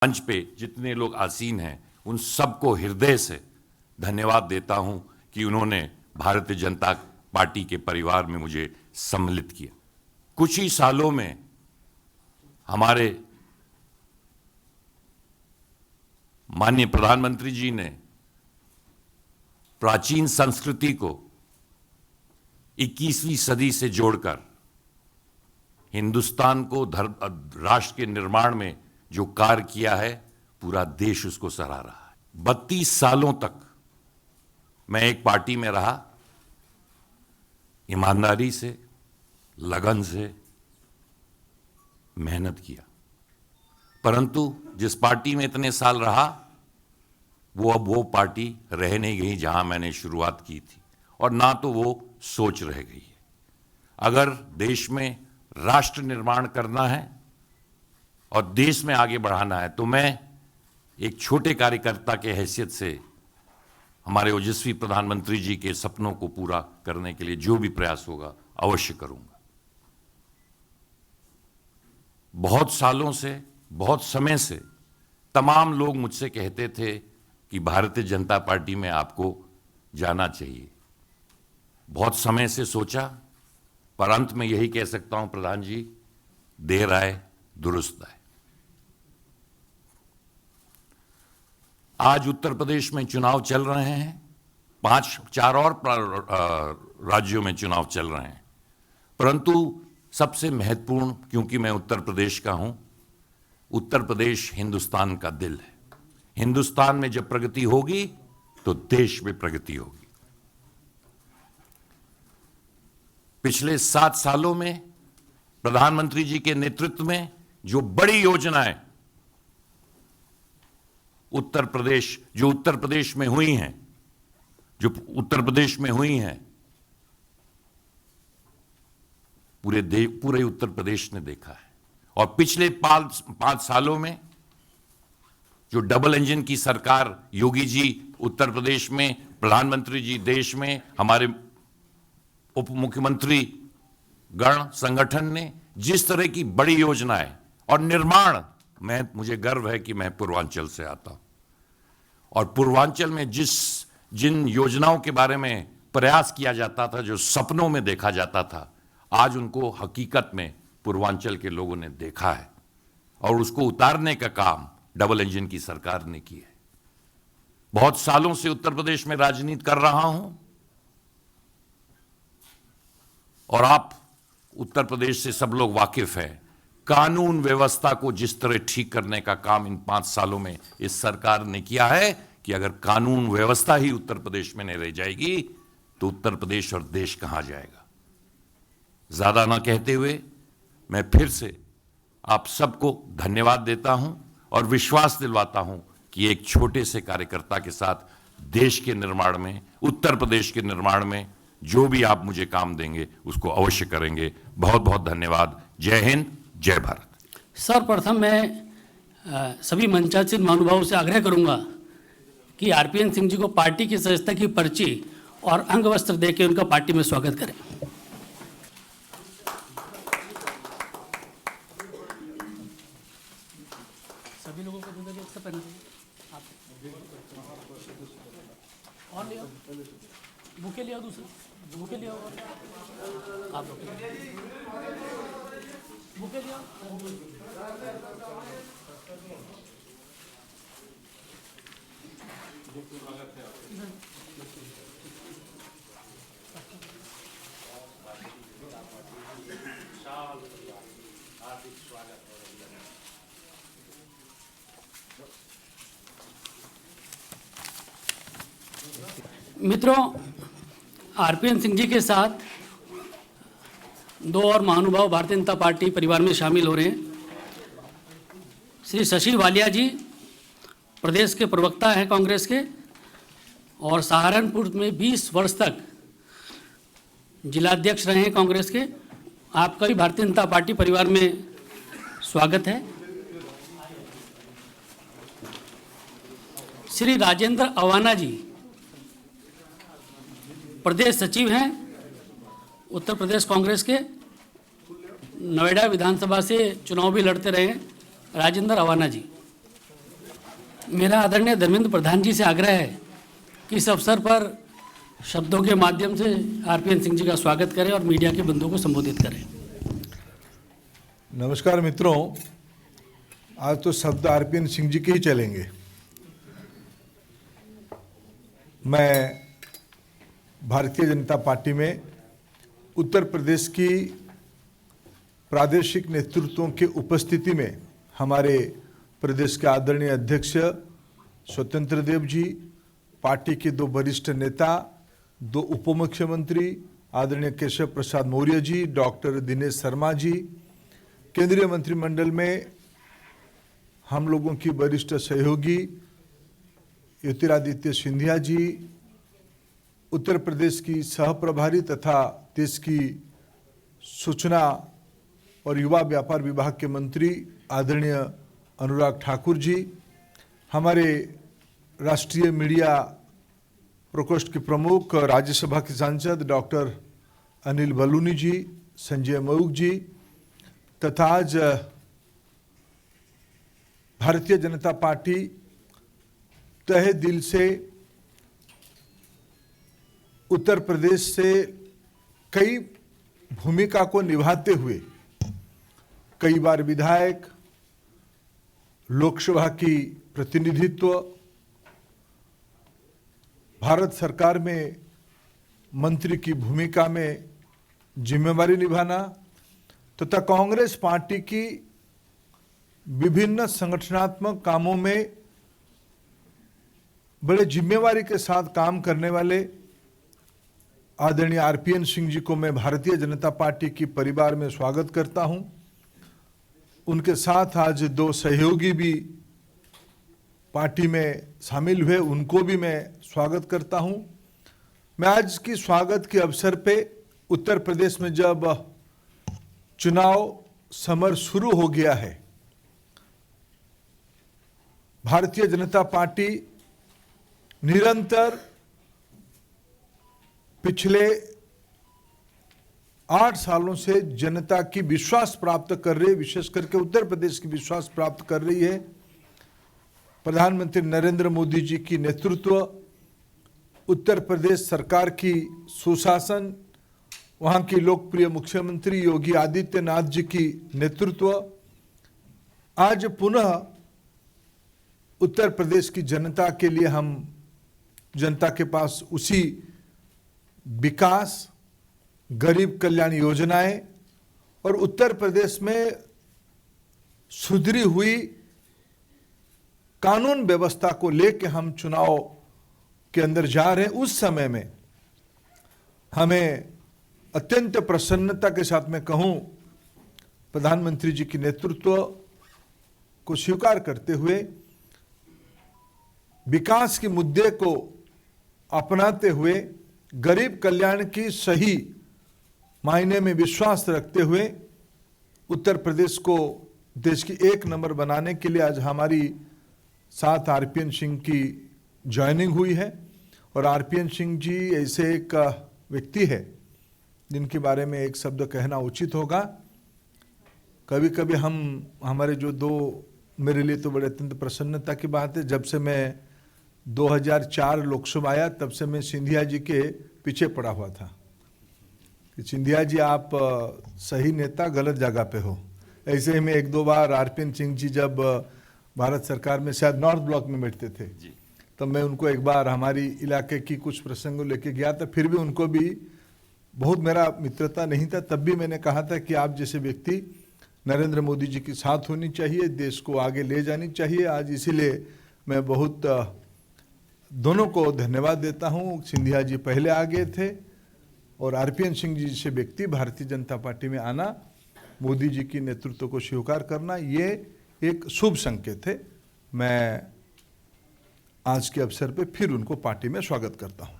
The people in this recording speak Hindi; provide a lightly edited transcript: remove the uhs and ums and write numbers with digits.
मंच पे जितने लोग आसीन हैं उन सबको हृदय से धन्यवाद देता हूं कि उन्होंने भारतीय जनता पार्टी के परिवार में मुझे सम्मिलित किया। कुछ ही सालों में हमारे माननीय प्रधानमंत्री जी ने प्राचीन संस्कृति को 21वीं सदी से जोड़कर हिंदुस्तान को राष्ट्र के निर्माण में जो कार्य किया है, पूरा देश उसको सराह रहा है। 32 सालों तक मैं एक पार्टी में रहा, ईमानदारी से, लगन से मेहनत किया, परंतु जिस पार्टी में इतने साल रहा वो अब वो पार्टी रह नहीं गई जहां मैंने शुरुआत की थी, और ना तो वो सोच रह गई है। अगर देश में राष्ट्र निर्माण करना है और देश में आगे बढ़ाना है तो मैं एक छोटे कार्यकर्ता के हैसियत से हमारे ओजस्वी प्रधानमंत्री जी के सपनों को पूरा करने के लिए जो भी प्रयास होगा अवश्य करूंगा। बहुत सालों से, बहुत समय से तमाम लोग मुझसे कहते थे कि भारतीय जनता पार्टी में आपको जाना चाहिए। बहुत समय से सोचा, पर अंत में यही कह सकता हूं प्रधान जी, देर आए दुरुस्त आए। आज उत्तर प्रदेश में चुनाव चल रहे हैं, 4 और राज्यों में चुनाव चल रहे हैं, परंतु सबसे महत्वपूर्ण, क्योंकि मैं उत्तर प्रदेश का हूं, उत्तर प्रदेश हिंदुस्तान का दिल है। हिंदुस्तान में जब प्रगति होगी तो देश में प्रगति होगी। पिछले 7 सालों में प्रधानमंत्री जी के नेतृत्व में जो बड़ी योजनाएं उत्तर प्रदेश में हुई हैं, पूरे उत्तर प्रदेश ने देखा है। और पिछले 5 सालों में जो डबल इंजन की सरकार योगी जी उत्तर प्रदेश में, प्रधानमंत्री जी देश में, हमारे उप मुख्यमंत्री गण संगठन ने जिस तरह की बड़ी योजनाएं और निर्माण, मुझे गर्व है कि मैं पूर्वांचल से आता हूं, और पूर्वांचल में जिन योजनाओं के बारे में प्रयास किया जाता था, जो सपनों में देखा जाता था, आज उनको हकीकत में पूर्वांचल के लोगों ने देखा है और उसको उतारने का काम डबल इंजन की सरकार ने किया है। बहुत सालों से उत्तर प्रदेश में राजनीति कर रहा हूं और आप उत्तर प्रदेश से सब लोग वाकिफ हैं। कानून व्यवस्था को जिस तरह ठीक करने का काम इन 5 सालों में इस सरकार ने किया है कि अगर कानून व्यवस्था ही उत्तर प्रदेश में नहीं रह जाएगी तो उत्तर प्रदेश और देश कहां जाएगा। ज्यादा ना कहते हुए मैं फिर से आप सबको धन्यवाद देता हूं और विश्वास दिलवाता हूं कि एक छोटे से कार्यकर्ता के साथ देश के निर्माण में, उत्तर प्रदेश के निर्माण में जो भी आप मुझे काम देंगे उसको अवश्य करेंगे। बहुत बहुत धन्यवाद। जय हिंद, जय भारत। सर्वप्रथम मैं सभी मंचासीन महानुभावों से आग्रह करूंगा कि आरपीएन सिंह जी को पार्टी की सदस्यता की पर्ची और अंग वस्त्र देकर उनका पार्टी में स्वागत करें। सभी लोगों को दूसरा एक पहना और ले आओ, बुके ले आओ, दूसरा बुके ले आओ, आप बुके ले आओ। मित्रों, आरपीएन सिंह जी के साथ 2 और महानुभाव भारतीय जनता पार्टी परिवार में शामिल हो रहे हैं। श्री शशि वालिया जी प्रदेश के प्रवक्ता हैं कांग्रेस के और सहारनपुर में 20 वर्ष तक जिलाध्यक्ष रहे हैं कांग्रेस के। आपका भी भारतीय जनता पार्टी परिवार में स्वागत है। श्री राजेंद्र अवाना जी प्रदेश सचिव हैं उत्तर प्रदेश कांग्रेस के, नोएडा विधानसभा से चुनाव भी लड़ते रहे राजेंद्र अवाना जी। मेरा आदरणीय धर्मेंद्र प्रधान जी से आग्रह है कि इस अवसर पर शब्दों के माध्यम से आरपीएन सिंह जी का स्वागत करें और मीडिया के बंधुओं को संबोधित करें। नमस्कार मित्रों, आज तो शब्द आरपीएन सिंह जी के ही चलेंगे। मैं भारतीय जनता पार्टी में उत्तर प्रदेश की प्रादेशिक नेतृत्वों की उपस्थिति में हमारे प्रदेश के आदरणीय अध्यक्ष स्वतंत्र देव जी, पार्टी के 2 वरिष्ठ नेता, 2 उप मुख्यमंत्री आदरणीय केशव प्रसाद मौर्य जी, डॉक्टर दिनेश शर्मा जी, केंद्रीय मंत्रिमंडल में हम लोगों की वरिष्ठ सहयोगी ज्योतिरादित्य सिंधिया जी, उत्तर प्रदेश की सह प्रभारी तथा देश की सूचना और युवा व्यापार विभाग के मंत्री आदरणीय अनुराग ठाकुर जी, हमारे राष्ट्रीय मीडिया प्रकोष्ठ के प्रमुख राज्यसभा के सांसद डॉक्टर अनिल बलूनी जी, संजय मयूख जी तथा आज भारतीय जनता पार्टी तहे दिल से उत्तर प्रदेश से कई भूमिका को निभाते हुए कई बार विधायक, लोकसभा की प्रतिनिधित्व, भारत सरकार में मंत्री की भूमिका में जिम्मेवारी निभाना तथा कांग्रेस पार्टी की विभिन्न संगठनात्मक कामों में बड़े जिम्मेवारी के साथ काम करने वाले आदरणीय आरपीएन सिंह जी को मैं भारतीय जनता पार्टी की परिवार में स्वागत करता हूं। उनके साथ आज 2 सहयोगी भी पार्टी में शामिल हुए, उनको भी मैं स्वागत करता हूं। मैं आज की स्वागत के अवसर पे उत्तर प्रदेश में जब चुनाव समर शुरू हो गया है, भारतीय जनता पार्टी निरंतर पिछले 8 सालों से जनता की विश्वास प्राप्त कर रही है, विशेष करके उत्तर प्रदेश की विश्वास प्राप्त कर रही है। प्रधानमंत्री नरेंद्र मोदी जी की नेतृत्व, उत्तर प्रदेश सरकार की सुशासन, वहाँ की लोकप्रिय मुख्यमंत्री योगी आदित्यनाथ जी की नेतृत्व, आज पुनः उत्तर प्रदेश की जनता के लिए हम जनता के पास उसी विकास, गरीब कल्याण योजनाएं और उत्तर प्रदेश में सुधरी हुई कानून व्यवस्था को लेकर हम चुनाव के अंदर जा रहे हैं। उस समय में हमें अत्यंत प्रसन्नता के साथ मैं कहूं, प्रधानमंत्री जी की नेतृत्व को स्वीकार करते हुए विकास के मुद्दे को अपनाते हुए, गरीब कल्याण की सही मायने में विश्वास रखते हुए उत्तर प्रदेश को देश की 1 नंबर बनाने के लिए आज हमारी साथ आरपीएन सिंह की ज्वाइनिंग हुई है। और आरपीएन सिंह जी ऐसे एक व्यक्ति है जिनके बारे में एक शब्द कहना उचित होगा। कभी कभी हमारे जो 2, मेरे लिए तो बड़े अत्यंत प्रसन्नता की बात है, जब से मैं 2004 लोकसभा आया तब से मैं सिंधिया जी के पीछे पड़ा हुआ था कि सिंधिया जी आप सही नेता गलत जगह पे हो। ऐसे ही मैं 1-2 बार आरपीएन सिंह जी जब भारत सरकार में शायद नॉर्थ ब्लॉक में बैठते थे, तब मैं उनको एक बार हमारी इलाके की कुछ प्रसंगों लेके गया था। फिर भी उनको भी बहुत मेरा मित्रता नहीं था, तब भी मैंने कहा था कि आप जैसे व्यक्ति नरेंद्र मोदी जी के साथ होनी चाहिए, देश को आगे ले जानी चाहिए। आज इसीलिए मैं बहुत दोनों को धन्यवाद देता हूं। सिंधिया जी पहले आ गए थे और आरपीएन सिंह जी जैसे व्यक्ति भारतीय जनता पार्टी में आना, मोदी जी की नेतृत्व को स्वीकार करना, ये एक शुभ संकेत है। मैं आज के अवसर पे फिर उनको पार्टी में स्वागत करता हूं।